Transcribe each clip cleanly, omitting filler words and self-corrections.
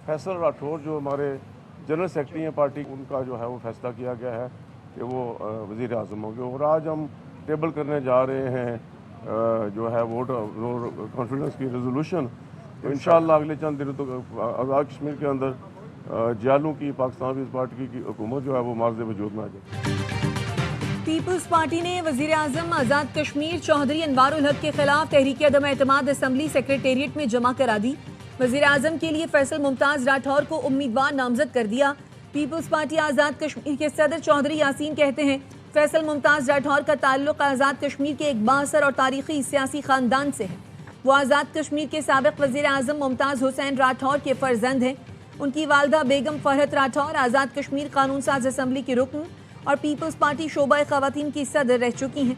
फैसल राठौर जो हमारे general secretary हैं पार्टी, उनका जो है वो फैसला किया गया है कि वो वज़ीर आज़म होंगे। और आज हम टेबल करने जा रहे हैं जो है वोट कॉन्फिडेंस की रेजोल्यूशन। तो इंशाअल्लाह अगले चंद दिनों तक आज़ाद कश्मीर के अंदर जियालों की पाकिस्तान पीपल्स पार्टी की हुकूमत जो है वो मार्ज़ वजूद में आ जाए। पीपल्स पार्टी ने वज़ीर आज़म आज़ाद कश्मीर चौधरी अनवारुल हक के खिलाफ तहरीक अदम एतमाद असम्बली सेक्रेटेरिएट में जमा करा दी। वज़ीर आज़म के लिए फैसल मुमताज़ राठौर को उम्मीदवार नामजद कर दिया। पीपल्स पार्टी आज़ाद कश्मीर के सदर चौधरी यासीन कहते हैं फैसल मुमताज़ राठौर का ताल्लुक आज़ाद कश्मीर के एक बाअसर और तारीखी सियासी ख़ानदान से है। वो आज़ाद कश्मीर के साबिक़ वज़ीर आज़म मुमताज़ हुसैन राठौर के फ़र्जंद हैं। उनकी वालदा बेगम फरहत राठौर आज़ाद कश्मीर कानून साज असम्बली की रुकन और पीपल्स पार्टी शोबा ख़वातीन की सदर रह चुकी हैं।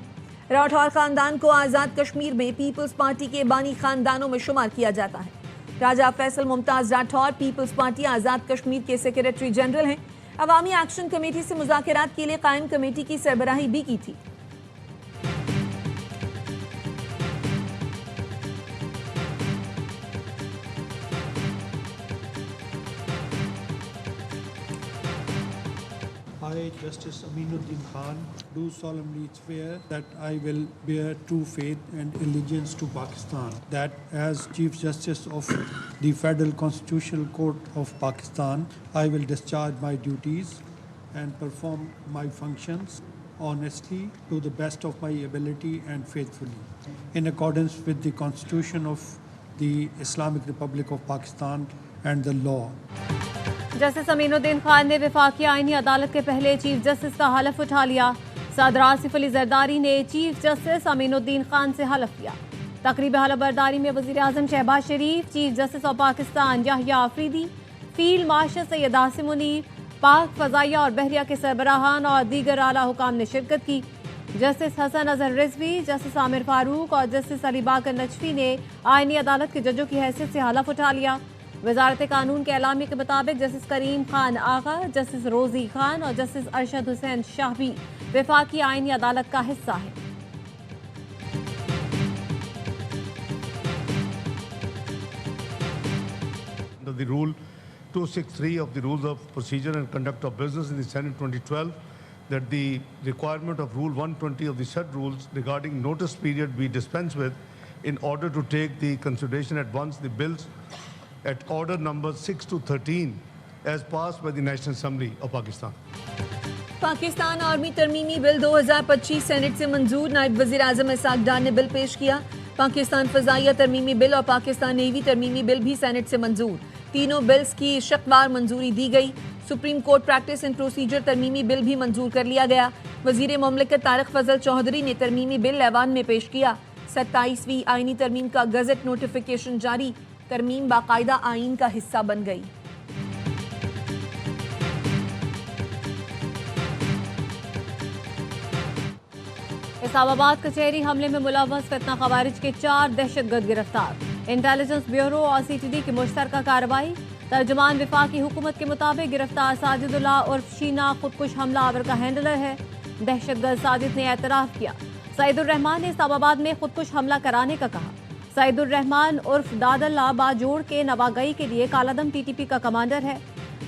राठौर ख़ानदान को आज़ाद कश्मीर में पीपल्स पार्टी के बानी ख़ानदानों में शुमार किया जाता है। राजा फैसल मुमताज़ राठौर पीपल्स पार्टी आज़ाद कश्मीर के सेक्रेटरी जनरल हैं। अवामी एक्शन कमेटी से मुज़ाकरात के लिए कायम कमेटी की सरबराही भी की थी। I, Justice Aminuddin Khan, do solemnly swear that I will bear true faith and allegiance to Pakistan, that as Chief Justice of the Federal Constitutional Court of Pakistan, I will discharge my duties and perform my functions honestly to the best of my ability and faithfully, in accordance with the Constitution of the Islamic Republic of Pakistan and the law. Justice Aminuddin Khan ने वफाकी आईनी अदालत के पहले chief justice का हलफ उठा लिया। सदर आसिफ अली जरदारी ने चीफ जस्टिस अमीनुद्दीन खान से हलफ लिया। तकरीब हलफ बरदारी में वज़ीर आज़म Shehbaz Sharif, Chief Justice of Pakistan Yahya Afridi, Field Marshal Syed Asim Munir, Pak फ़ज़ाइया और बहरिया के सरबराहान और दीगर आला हुकाम ने शिरकत की। जस्टिस हसन अजहर रिजवी, जस्टिस आमिर फारूक और जस्टिस अली बाकर नजफी ने आईनी अदालत के जजों की हैसियत से हलफ उठा लिया। वजारत कानून के एलामी के मुताबिक जस्टिस करीम खान आगा, जस्टिस रोजी खान और जस्टिस अरशद हुसैन शाह भी वफाकी आईनी अदालत का हिस्सा है। The rule 263 of the Rules of Procedure and Conduct of Business in the Senate 2012, that the requirement of Rule 120 of the said rules regarding notice period be dispensed with in order to take the consideration at once the bills at order number 6 to 13 as passed by the National Assembly of Pakistan. Pakistan Army तरमीमी bill 2025 senate से मंजूर। नायब वज़ीर आज़म Isaac डार ने bill पेश किया। पाकिस्तान फ़ज़ाइया तरमीमी बिल और पाकिस्तान नेवी तरमीमी बिल भी सेनेट से मंजूर। तीनों बिल्स की शक्वार मंजूरी दी गई। Supreme Court practice and procedure तरमीमी बिल भी मंजूर कर लिया गया। वज़ीर मुमलिकत तारिक फजल चौधरी ने तरमीमी बिल ऐवान में पेश किया। 27वीं आईनी तरमीम का गज़ट नोटिफिकेशन जारी। तरमीम बाकायदा आईन का हिस्सा बन गई। इस्लामाबाद कचहरी हमले में मुलव्वस फितना खवारिज के 4 दहशतगर्द गिरफ्तार। इंटेलिजेंस ब्यूरो और CTD की मुश्तरका कार्रवाई। तर्जुमान वफाकी हुकूमत के मुताबिक गिरफ्तार साजिदुल्लाह उर्फ शीना खुदकुश हमला आवर का हैंडलर है। दहशतगर्द साजिद ने एतराफ़ किया। सईदुर रहमान ने इस्लामाबाद में खुदकुश हमला कराने का कहा। सईदुर रहमान उर्फ दादल्ला बाजोड़ के नवागई के लिए कालादम TTP का कमांडर है।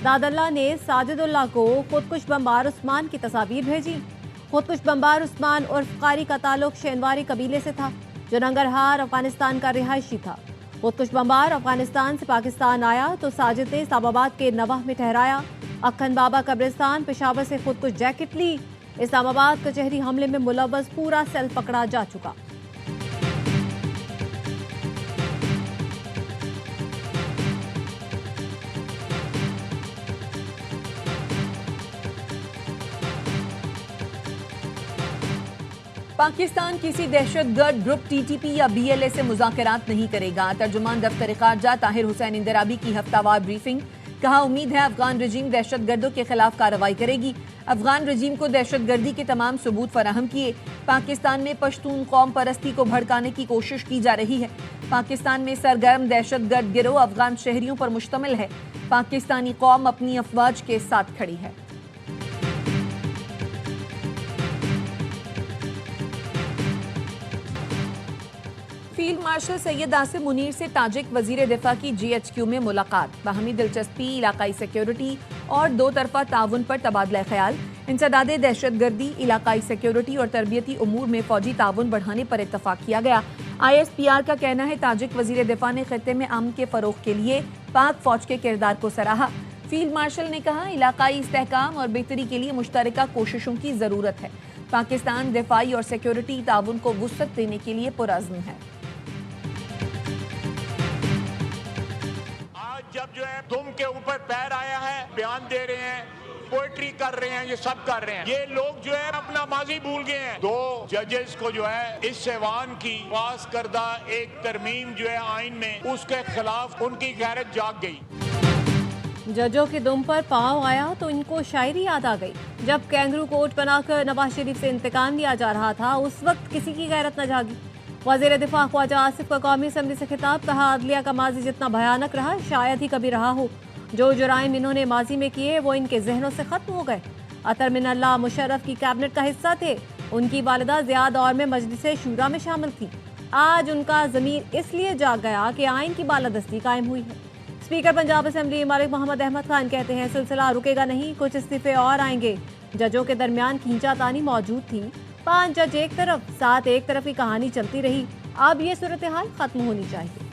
दादल्ला ने साजिदुल्लाह को खुदकुश बमबार उस्मान की तस्वीर भेजी। खुदकुश बमबार उस्मान उर्फ कारी का ताल्लुक शेनवारी कबीले से था, जो नंगरहार अफगानिस्तान का रिहायशी था। खुदकुश बमबार अफगानिस्तान से पाकिस्तान आया तो साजिद ने इस्लामाबाद के नवाह में ठहराया। अक्खन बाबा कब्रिस्तान पेशावर से खुदकुश जैकेट ली। इस्लामाबाद कचहरी हमले में मुलव्वस पूरा सेल पकड़ा जा चुका। पाकिस्तान किसी दहशतगर्द ग्रुप TTP या BLA से मुज़ाकरात नहीं करेगा। तर्जुमान दफ्तर ख़ारजा ताहिर हुसैन इंदराबी की हफ्तावार ब्रीफिंग। कहा, उम्मीद है अफगान रजीम दहशतगर्दों के खिलाफ कार्रवाई करेगी। अफगान रजीम को दहशतगर्दी के तमाम सबूत फराहम किए। पाकिस्तान में पश्तून कौम परस्ती को भड़काने की कोशिश की जा रही है। पाकिस्तान में सरगर्म दहशतगर्द गिरोह अफगान शहरियों पर मुश्तमिल है। पाकिस्तानी कौम अपनी अफवाज के साथ खड़ी है। फील्ड मार्शल सैयद आसिम मुनीर से ताजिक वजीर दिफा की GHQ में मुलाकात, बाहमी दिलचस्पी, इलाकाई सिक्योरिटी और दो तरफा ताउन पर तबादला ख्याल, इंसदादे दहशतगर्दी, इलाकाई सिक्योरिटी और तरबियती उमूर में फौजी ताउन बढ़ाने पर इत्तफाक किया गया। ISPR का कहना है ताजिक वजीर दिफा ने खित्ते में अमन के फरोग के लिए पाक फौज के किरदार को सराहा। फील्ड मार्शल ने कहा इलाकाई इस्तेहकाम और बेहतरी के लिए मुश्तरका कोशिशों की ज़रूरत है। पाकिस्तान दिफाई और सिक्योरिटी ताउन को वुसअत देने के लिए पुरअज़्म है। जब जो है दुम के ऊपर पैर आया है, बयान दे रहे हैं, पोएट्री कर रहे हैं, ये सब कर रहे हैं। ये लोग जो है अपना माजी भूल गए हैं। 2 जजेस को जो है इस ऐवान की पास करदा एक तरमीम जो है आइन में, उसके खिलाफ उनकी गैरत जाग गई। जजों के दुम पर पांव आया तो इनको शायरी याद आ गई। जब कैंगरू कोर्ट बनाकर नवाज शरीफ से इंतकाम लिया जा रहा था, उस वक्त किसी की गैरत न जागी। वज़ीर दिफा ख्वाजा आसिफ का कौमी असम्बली से खिताब, कहा अदलिया का माजी जितना भयानक रहा शायद ही कभी रहा हो। जो जुराइम इन्होंने माजी में किए वो इनके जहनों से खत्म हो गए। अतर मिनल्ला मुशर्रफ की कैबिनेट का हिस्सा थे। उनकी वालिदा ज़िया दौर में मजलिस शूरा में शामिल थी। आज उनका ज़मीर इसलिए जाग गया कि आइन की बालादस्ती कायम हुई है। स्पीकर पंजाब असम्बली मालिक मोहम्मद अहमद खान कहते हैं सिलसिला रुकेगा नहीं, कुछ इस्तीफे और आएंगे। जजों के दरमियान खींचातानी मौजूद थी। 5 जज एक तरफ, 7 एक तरफ की कहानी चलती रही। अब ये सूरत हाल खत्म होनी चाहिए।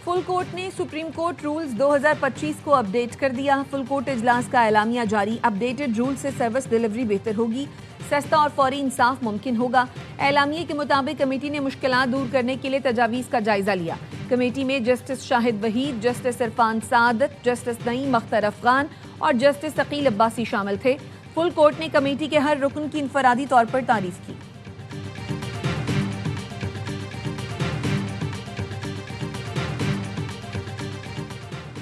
फुल कोर्ट ने सुप्रीम कोर्ट रूल्स 2025 को अपडेट कर दिया। फुल कोर्ट इजलास का एलामिया जारी। अपडेटेड रूल से सर्विस डिलीवरी बेहतर होगी, सस्ता और फौरी इंसाफ मुमकिन होगा। एलामिया के मुताबिक कमेटी ने मुश्किलात दूर करने के लिए तजावीज़ का जायजा लिया। कमेटी में जस्टिस शाहिद वहीद, जस्टिस इरफान सादत, जस्टिस नईम अख्तर अफगान और जस्टिस अकील अब्बासी शामिल थे। फुल कोर्ट ने कमेटी के हर रुकन की इनफरादी तौर पर तारीफ की।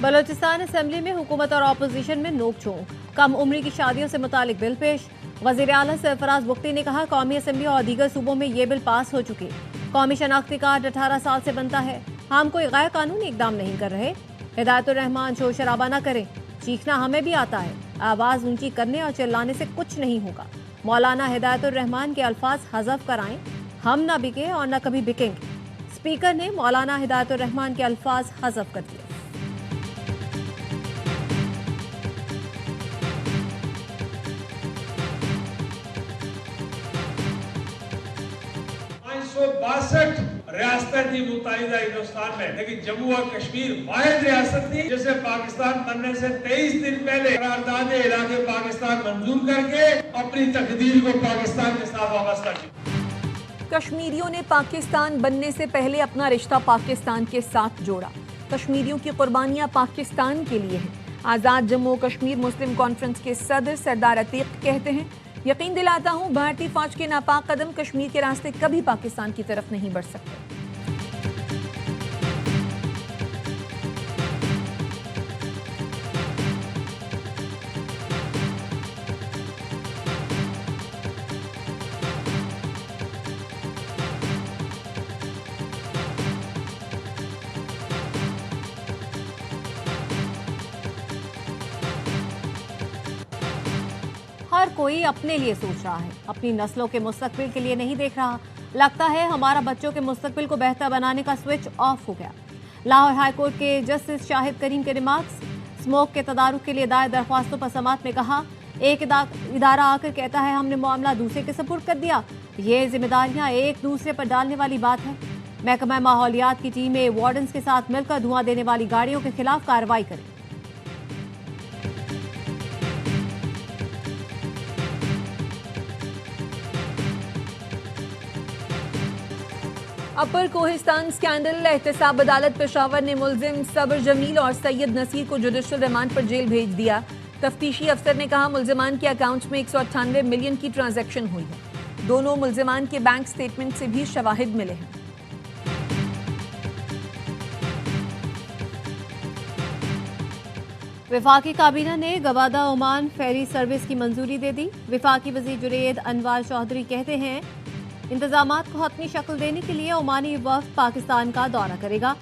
बलोचिस्तान असम्बली में हुकूमत और अपोजिशन में नोक-झोंक। कम उम्री की शादियों से मुतालिक बिल पेश। वज़ीर आला सरफराज बुख्ती ने कहा कौमी असम्बली और दीगर सूबों में ये बिल पास हो चुके। कौमी शनाख्ती कार्ड 18 साल से बनता है। हम कोई गैर कानूनी इकदाम नहीं कर रहे। हिदायतुर रहमान शोर शराबा न करें, चीखना हमें भी आता है। आवाज़ ऊंची करने और चिल्लाने से कुछ नहीं होगा। मौलाना हिदायतुर रहमान के अल्फाज हज़फ कराएं, हम न बिके और न कभी बिकेंगे। स्पीकर ने मौलाना हिदायतुर रहमान के अल्फाज हज़फ कर दिए। रियासतें थी मुत्तहिदा हिंदुस्तान में, लेकिन जम्मू और कश्मीर वाहिद रियासत थी जिसे पाकिस्तान बनने से 23 दिन पहले करारदाद इलाके पाकिस्तान मंजूर करके अपनी तकदीर को पाकिस्तान के साथ वाबस्ता किया। कश्मीरियों ने पाकिस्तान बनने से पहले अपना रिश्ता पाकिस्तान के साथ जोड़ा। कश्मीरियों की कुर्बानियां पाकिस्तान के लिए हैं। आज़ाद जम्मू कश्मीर मुस्लिम कॉन्फ्रेंस के सदर सरदार अतीक कहते हैं यकीन दिलाता हूं भारतीय फौज के नापाक कदम कश्मीर के रास्ते कभी पाकिस्तान की तरफ नहीं बढ़ सकते। हर कोई अपने लिए सोच रहा है, अपनी नस्लों के मुस्तकबिल के लिए नहीं देख रहा। लगता है हमारा बच्चों के मुस्तकबिल को बेहतर बनाने का स्विच ऑफ हो गया। लाहौर हाईकोर्ट के जस्टिस शाहिद करीम के रिमार्क्स। स्मोक के तदारुक के लिए दायर दरख्वास्तों पर समात में कहा एक इदारा आकर कहता है हमने मामला दूसरे के सुपुर्द कर दिया। ये जिम्मेदारियां एक दूसरे पर डालने वाली बात है। महकमा माहौलियात की टीमें वार्डन्स के साथ मिलकर धुआं देने वाली गाड़ियों के खिलाफ कार्रवाई करें। अपर कोहिस्तान स्कैंडल। एहतसाब अदालत पेशावर ने मुलजिम सबर जमील और सैयद नसीर को जुडिशल रिमांड पर जेल भेज दिया। तफ्तीशी अफसर ने कहा मुलजिमान के अकाउंट में 198 मिलियन की ट्रांजैक्शन हुई है। दोनों मुलजिमान के बैंक स्टेटमेंट से भी शवाहिद मिले हैं। विफाकी काबीना ने गवादा ओमान फेरी सर्विस की मंजूरी दे दी। विफाकी वजीर जुनेद अनवार चौधरी कहते हैं इंतजामात को हतमी शक्ल देने के लिए ओमानी वफ्द पाकिस्तान का दौरा करेगा।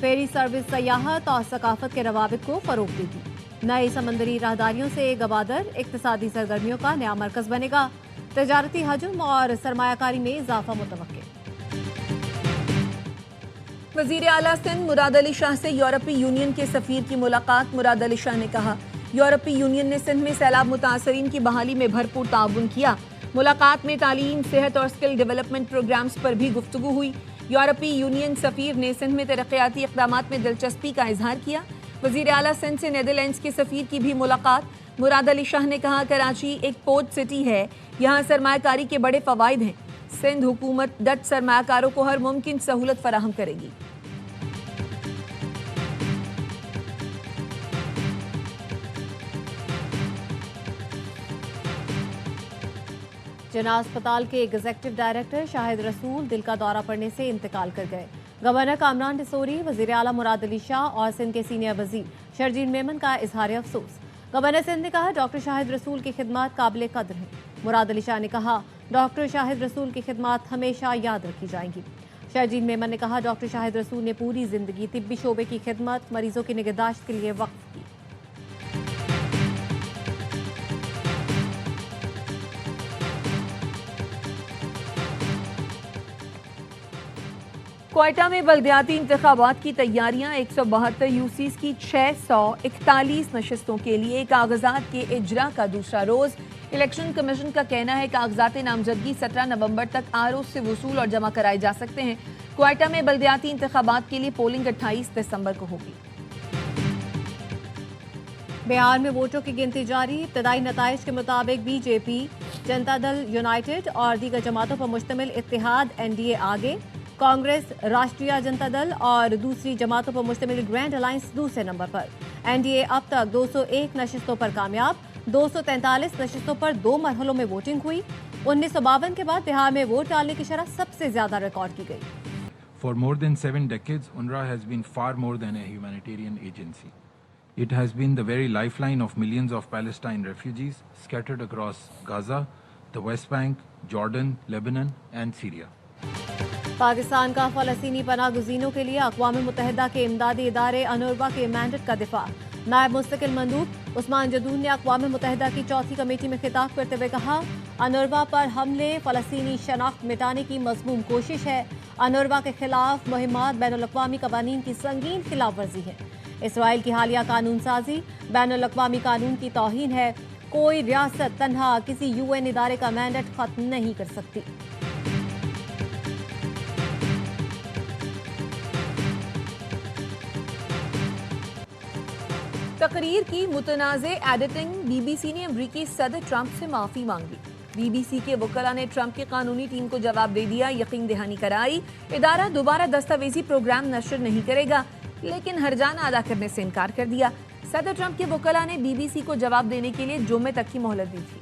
फेरी सर्विस सयाहत और सकाफत के रवाबित को फरोग देगी। नई समंदरी राहदारियों से गवादर इक्तिसादी सरगर्मियों का नया मरकज बनेगा। तजारती हजम और सरमायाकारी में इजाफा मुतवक्के। वजीर आला सिंध मुराद अली शाह से यूरोपीय यूनियन के सफीर की मुलाकात। मुराद अली शाह ने कहा, यूरोपीय यूनियन ने सिंध में सैलाब मुतासरीन की बहाली में भरपूर ताउन किया। मुलाकात में तालीम, सेहत और स्किल डेवलपमेंट प्रोग्राम्स पर भी गुफ्तगू हुई। यूरोपीय यूनियन सफीर ने सिंध में तरक्याती इक़दामात में दिलचस्पी का इजहार किया। वजीर आला सिंध से नीदरलैंड्स के सफीर की भी मुलाकात। मुराद अली शाह ने कहा, कराची एक पोर्ट सिटी है, यहाँ सरमायाकारी के बड़े फवाइद हैं। सिंध हुकूमत डच सरमायाकारों को हर मुमकिन सहूलत फराहम करेगी। जिन्ना अस्पताल के एग्जीक्यूटिव डायरेक्टर शाहिद रसूल दिल का दौरा पड़ने से इंतकाल कर गए। गवर्नर कामरान डिसोरी, वजीर आला मुराद अली शाह और सिंध के सीनियर वजीर शर्जील मेमन का इजहार अफसोस। गवर्नर सिंध ने कहा, डॉक्टर शाहिद रसूल की खिदमत काबिल कद्र हैं। मुराद अली शाह ने कहा, डॉक्टर शाहिद रसूल की खिदमत हमेशा याद रखी जाएंगी। शर्जील मेमन ने कहा, डॉक्टर शाहिद रसूल ने पूरी जिंदगी तिब्बी शोबे की खिदमत, मरीजों की निगहदाश्त के लिए वक्फ की। क्वेटा में बल्दियाती इंतखाबात की तैयारियां। 172 यूसीस की 641 नशस्तों के लिए कागजात के इजरा का दूसरा रोज। इलेक्शन कमीशन का कहना है कागजात नामजदगी 17 नवंबर तक आरओ से वसूल और जमा कराए जा सकते हैं। क्वेटा में बल्दियाती इंतखाबात के लिए पोलिंग 28 दिसंबर को होगी। बिहार में वोटों की गिनती जारी। इब्तदाई नताइज के मुताबिक बीजेपी, जनता दल यूनाइटेड और दीगर जमातों पर मुश्तमिल इत्तेहाद एनडीए आगे। कांग्रेस, राष्ट्रीय जनता दल और दूसरी जमातों पर मुश्तमिल ग्रैंड अलायंस दूसरे नंबर पर। एनडीए अब तक 201 नशिस्तों पर कामयाब। 243 नशिस्तों पर 2 मरहलों में वोटिंग हुई। 1952 के बाद बिहार में वोट डालने की शरह सबसे ज्यादा रिकॉर्ड की गई। For more than 7 decades, UNRWA has been far more than a humanitarian agency. It has been the very lifeline of millions of Palestine refugees scattered across Gaza, the West Bank, Jordan, Lebanon and Syria. Pakistan का फ़लस्तीनी पनाह गुज़ीनों के लिए अक़वाम मुत्तहिदा के इमदादी इदारे UNRWA के mandate का दिफा। नायब मुस्तकिल मंदूब उस्मान जदून ने अक़वाम मुत्तहिदा की चौथी कमेटी में खिताब करते हुए कहा, UNRWA पर हमले फ़लस्तीनी शनाख्त मिटाने की मज़मूम कोशिश है। UNRWA के खिलाफ मुहिम्मात बैनुल-अक़वामी क़वानीन की संगीन खिलाफ वर्जी है। इसराइल की हालिया कानून साजी बैनुल-अक़वामी कानून की तौहीन है। कोई रियासत तन्हा किसी UN इदारे का मैंडेट ख़त्म नहीं कर सकती। तकरीर की मुतनाज़े एडिटिंग। बीबीसी ने अमरीकी सदर ट्रंप से माफ़ी मांगी। बीबीसी के वकला ने ट्रंप की कानूनी टीम को जवाब दे दिया, यकीन दहानी कराई इदारा दोबारा दस्तावेजी प्रोग्राम नशर नहीं करेगा, लेकिन हर्जाना अदा करने से इनकार कर दिया। सदर ट्रंप के वकला ने बीबीसी को जवाब देने के लिए जुम्मे तक की मोहलत दी थी।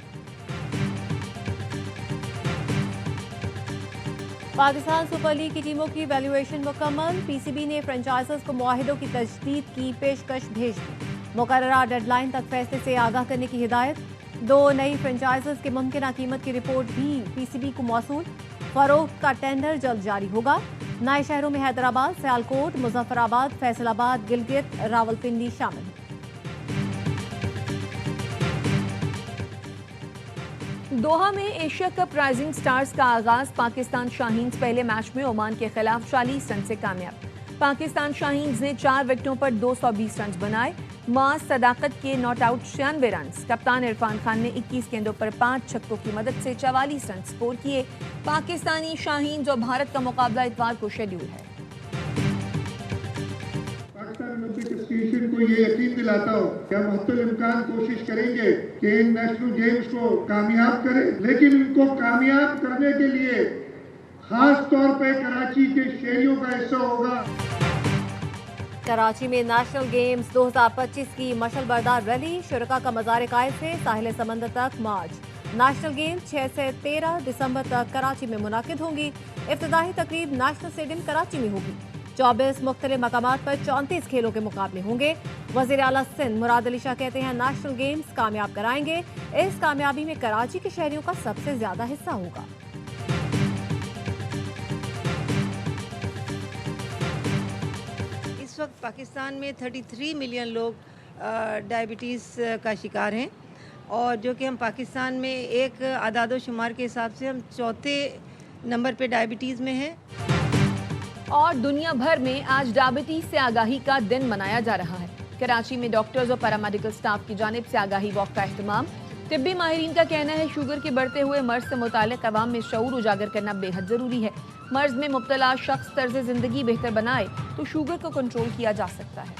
पाकिस्तान सुपर लीग की टीमों की वैल्यूएशन मुकम्मल। पीसीबी ने फ्रेंचाइजर्स को मुआहिदों की तजदीद की पेशकश भेज दी। मुकर्ररा डेडलाइन तक फैसले से आगाह करने की हिदायत। 2 नई फ्रेंचाइजर्स की मुमकिना कीमत की रिपोर्ट भी पीसीबी को मौसूल। फरोख्त का टेंडर जल्द जारी होगा। नए शहरों में हैदराबाद, सियालकोट, मुजफ्फराबाद, फैसलाबाद, गिलगित, रावलपिंडी शामिल हैं। दोहा में एशिया कप राइजिंग स्टार्स का आगाज। पाकिस्तान शाहीन्स पहले मैच में ओमान के खिलाफ 40 रन से कामयाब। पाकिस्तान शाहीन्स ने 4 विकेटों पर 220 रन बनाए। मास सदाकत के नॉट आउट 96 रन। कप्तान इरफान खान ने 21 गेंदों पर 5 छक्कों की मदद से 44 रन स्कोर किए। पाकिस्तानी शाहीन्स और भारत का मुकाबला इतवार को शेड्यूल है। एसोसिएशन को ये यकीन दिलाता हूँ कि हम हत्तुल इम्कान कोशिश करेंगे कि इन नेशनल गेम्स को कामयाब करें, लेकिन इनको कामयाब करने के लिए खास तौर पे कराची के शहरियों का हिस्सा होगा। कराची में नेशनल गेम्स 2025 की मशल बरदार रैली। शुरका का मज़ार कायद से साहिल समंदर तक मार्च। नेशनल गेम्स 6 से 13 दिसंबर तक कराची में मुनाकिद होंगी। इफ्तिताही तकरीब नेशनल स्टेडियम कराची में होगी। 24 मुख्तलिफ मकामात पर 34 खेलों के मुकाबले होंगे। वज़ीर आला सिंध मुराद अली शाह कहते हैं, नेशनल गेम्स कामयाब कराएंगे। इस कामयाबी में कराची के शहरियों का सबसे ज्यादा हिस्सा होगा। इस वक्त पाकिस्तान में 33 मिलियन लोग डायबिटीज़ का शिकार हैं, और जो कि हम पाकिस्तान में एक आदाद शुमार के हिसाब से हम चौथे नंबर पे डायबिटीज़ में हैं। और दुनिया भर में आज डायबिटीज से आगाही का दिन मनाया जा रहा है। कराची में डॉक्टर्स और पैरामेडिकल स्टाफ की जानिब से आगाही वॉक का एहतमाम। तिब्बी माहिरीन का कहना है शुगर के बढ़ते हुए मर्ज से मुतालिक अवाम में शऊर उजागर करना बेहद ज़रूरी है। मर्ज में मुब्तला शख्स तर्ज ज़िंदगी बेहतर बनाए तो शुगर को कंट्रोल किया जा सकता है।